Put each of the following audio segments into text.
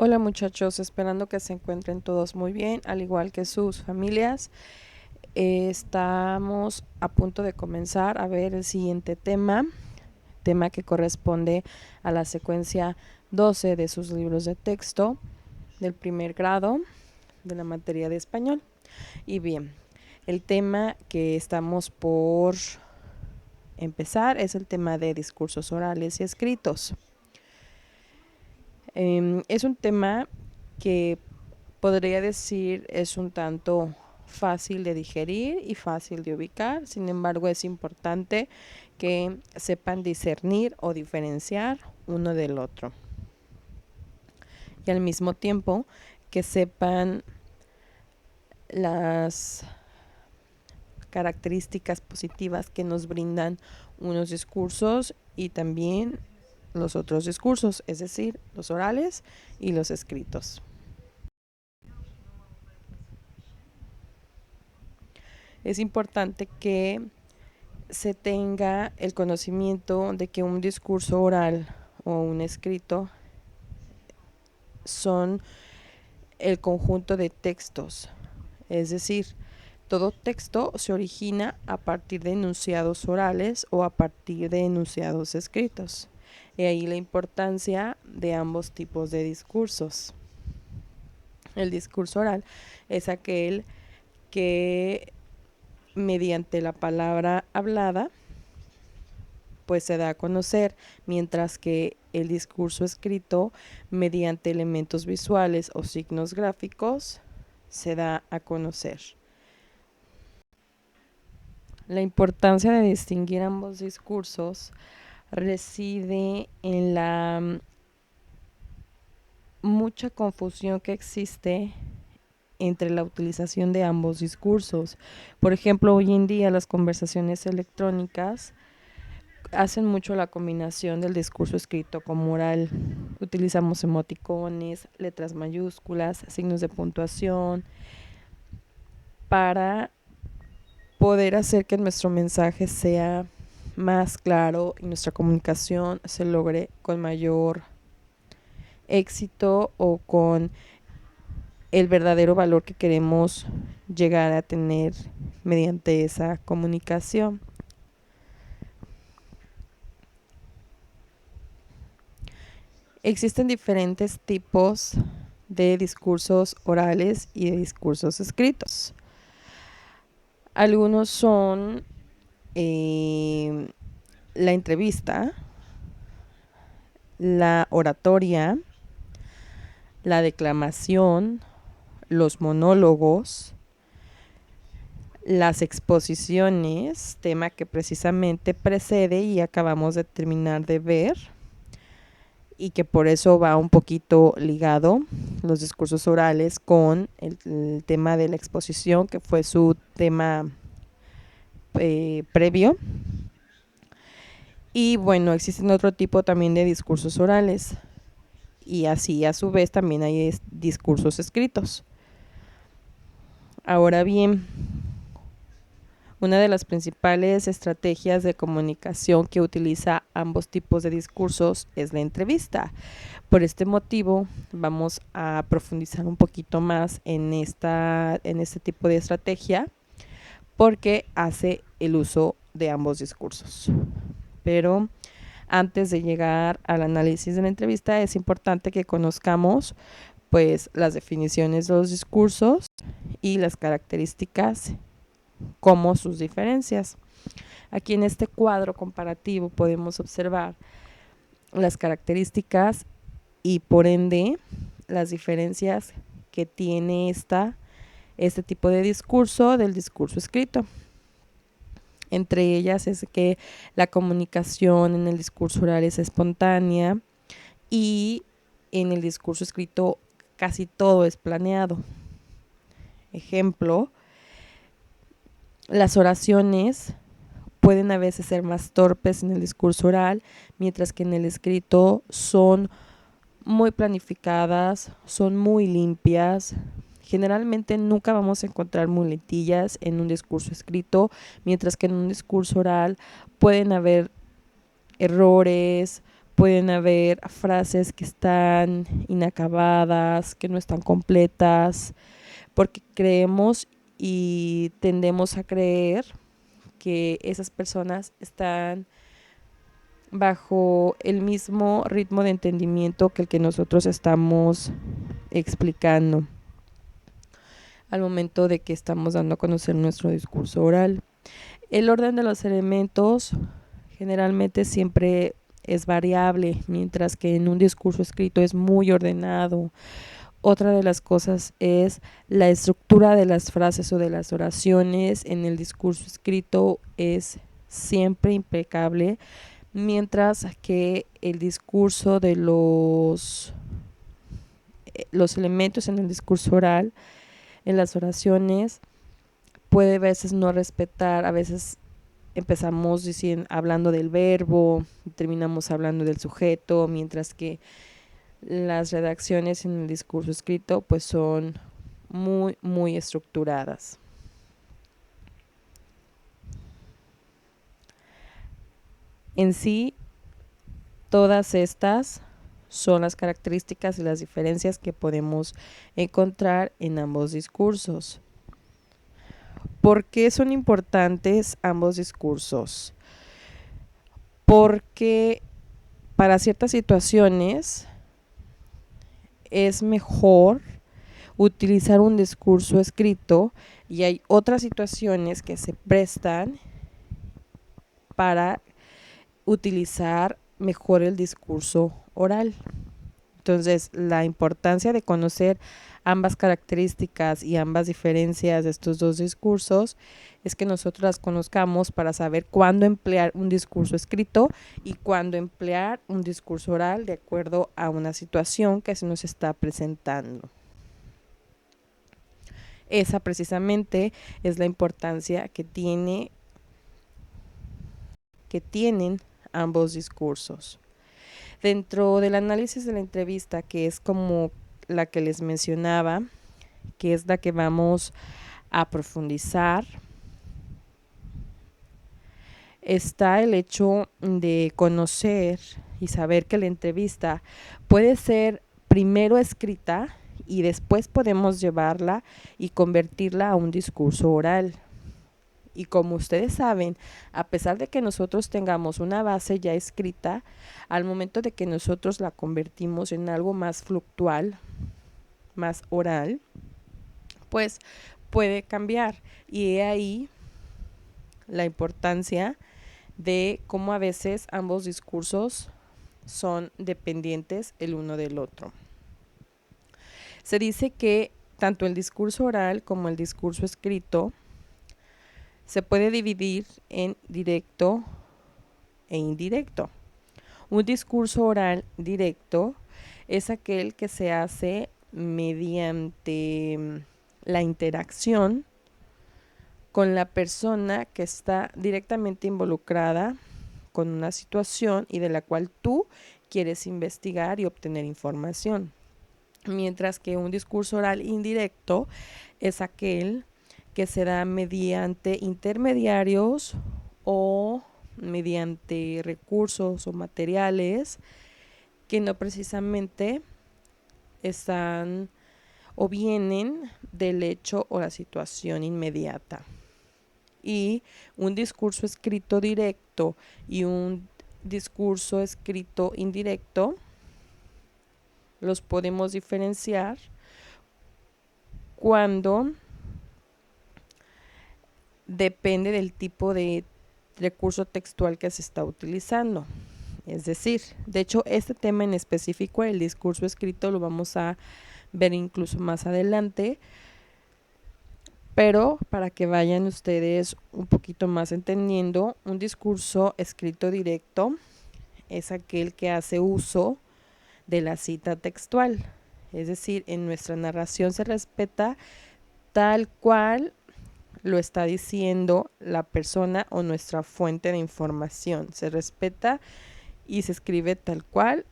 Hola muchachos, esperando que se encuentren todos muy bien, al igual que sus familias. Estamos a punto de comenzar a ver el siguiente tema que corresponde a la secuencia 12 de sus libros de texto del primer grado de la materia de español. Y bien, el tema que estamos por empezar es el tema de discursos orales y escritos. Es un tema que podría decir es un tanto fácil de digerir y fácil de ubicar. Sin embargo, es importante que sepan discernir o diferenciar uno del otro. Y al mismo tiempo que sepan las características positivas que nos brindan unos discursos y también los otros discursos, es decir, los orales y los escritos. Es importante que se tenga el conocimiento de que un discurso oral o un escrito son el conjunto de textos, es decir, todo texto se origina a partir de enunciados orales o a partir de enunciados escritos. Y ahí la importancia de ambos tipos de discursos. El discurso oral es aquel que mediante la palabra hablada pues se da a conocer, mientras que el discurso escrito mediante elementos visuales o signos gráficos se da a conocer. La importancia de distinguir ambos discursos reside en la mucha confusión que existe entre la utilización de ambos discursos. Por ejemplo, hoy en día las conversaciones electrónicas hacen mucho la combinación del discurso escrito como oral. Utilizamos emoticones, letras mayúsculas, signos de puntuación para poder hacer que nuestro mensaje sea más claro y nuestra comunicación se logre con mayor éxito o con el verdadero valor que queremos llegar a tener mediante esa comunicación. Existen diferentes tipos de discursos orales y de discursos escritos. Algunos son la entrevista, la oratoria, la declamación, los monólogos, las exposiciones, tema que precisamente precede y acabamos de terminar de ver, y que por eso va un poquito ligado los discursos orales con el tema de la exposición, que fue su tema previo. Y bueno, existen otro tipo también de discursos orales y así a su vez también hay discursos escritos. Ahora bien, una de las principales estrategias de comunicación que utiliza ambos tipos de discursos es la entrevista. Por este motivo vamos a profundizar un poquito más en este tipo de estrategia porque hace el uso de ambos discursos. Pero antes de llegar al análisis de la entrevista es importante que conozcamos pues las definiciones de los discursos y las características como sus diferencias. Aquí en este cuadro comparativo podemos observar las características y por ende las diferencias que tiene este tipo de discurso del discurso escrito. Entre ellas es que la comunicación en el discurso oral es espontánea y en el discurso escrito casi todo es planeado. Ejemplo, las oraciones pueden a veces ser más torpes en el discurso oral, mientras que en el escrito son muy planificadas, son muy limpias. Generalmente nunca vamos a encontrar muletillas en un discurso escrito, mientras que en un discurso oral pueden haber errores, Pueden haber frases que están inacabadas, que no están completas, porque creemos y tendemos a creer que esas personas están bajo el mismo ritmo de entendimiento que el que nosotros estamos explicando al momento de que estamos dando a conocer nuestro discurso oral. El orden de los elementos generalmente siempre es variable, mientras que en un discurso escrito es muy ordenado. Otra de las cosas es la estructura de las frases o de las oraciones en el discurso escrito es siempre impecable, mientras que el discurso de los elementos en el discurso oral, en las oraciones, puede a veces no respetar, a veces empezamos hablando del verbo, terminamos hablando del sujeto, mientras que las redacciones en el discurso escrito pues son muy estructuradas. En sí, todas estas son las características y las diferencias que podemos encontrar en ambos discursos. ¿Por qué son importantes ambos discursos? Porque para ciertas situaciones es mejor utilizar un discurso escrito y hay otras situaciones que se prestan para utilizar mejor el discurso oral. Entonces, la importancia de conocer ambas características y ambas diferencias de estos dos discursos es que nosotros las conozcamos para saber cuándo emplear un discurso escrito y cuándo emplear un discurso oral de acuerdo a una situación que se nos está presentando. Esa precisamente es la importancia que tienen ambos discursos. Dentro del análisis de la entrevista, que es como la que les mencionaba, que es la que vamos a profundizar, está el hecho de conocer y saber que la entrevista puede ser primero escrita y después podemos llevarla y convertirla a un discurso oral. Y como ustedes saben, a pesar de que nosotros tengamos una base ya escrita, al momento de que nosotros la convertimos en algo más fluctual, más oral, pues puede cambiar. Y he ahí la importancia de cómo a veces ambos discursos son dependientes el uno del otro. Se dice que tanto el discurso oral como el discurso escrito se puede dividir en directo e indirecto. Un discurso oral directo es aquel que se hace mediante la interacción con la persona que está directamente involucrada con una situación y de la cual tú quieres investigar y obtener información. Mientras que un discurso oral indirecto es aquel que se da mediante intermediarios o mediante recursos o materiales que no precisamente están o vienen del hecho o la situación inmediata. Y un discurso escrito directo y un discurso escrito indirecto los podemos diferenciar cuando depende del tipo de recurso textual que se está utilizando. Es decir, de hecho, este tema en específico, el discurso escrito, lo vamos a ver incluso más adelante, pero para que vayan ustedes un poquito más entendiendo, un discurso escrito directo es aquel que hace uso de la cita textual. Es decir, en nuestra narración se respeta tal cual lo está diciendo la persona o nuestra fuente de información. Se respeta y se escribe tal cual,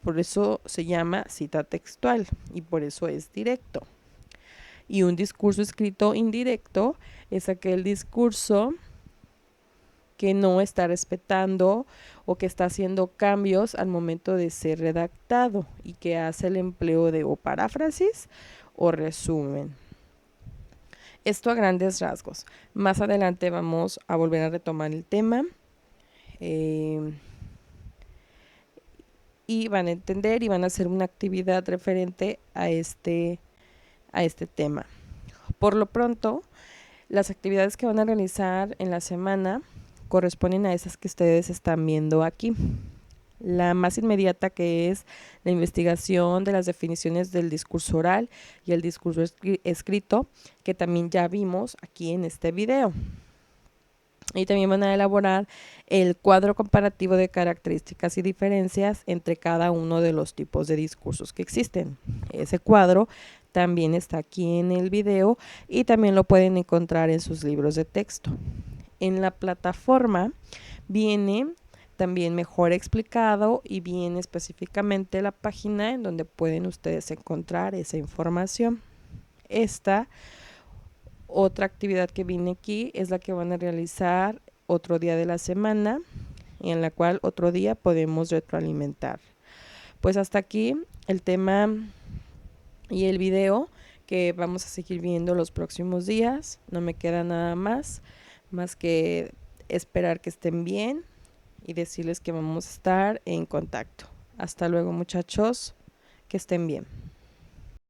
por eso se llama cita textual y por eso es directo. Y un discurso escrito indirecto es aquel discurso que no está respetando o que está haciendo cambios al momento de ser redactado y que hace el empleo de o paráfrasis o resumen. Esto a grandes rasgos. Más adelante vamos a volver a retomar el tema y van a entender y van a hacer una actividad referente a este tema. Por lo pronto, las actividades que van a realizar en la semana corresponden a esas que ustedes están viendo aquí. La más inmediata, que es la investigación de las definiciones del discurso oral y el discurso escrito, que también ya vimos aquí en este video. Y también van a elaborar el cuadro comparativo de características y diferencias entre cada uno de los tipos de discursos que existen. Ese cuadro también está aquí en el video y también lo pueden encontrar en sus libros de texto. En la plataforma viene también mejor explicado y bien específicamente la página en donde pueden ustedes encontrar esa información. Esta otra actividad que viene aquí es la que van a realizar otro día de la semana, en la cual otro día podemos retroalimentar. Pues hasta aquí el tema y el video que vamos a seguir viendo los próximos días. No me queda nada más que esperar que estén bien y decirles que vamos a estar en contacto. Hasta luego, muchachos, que estén bien.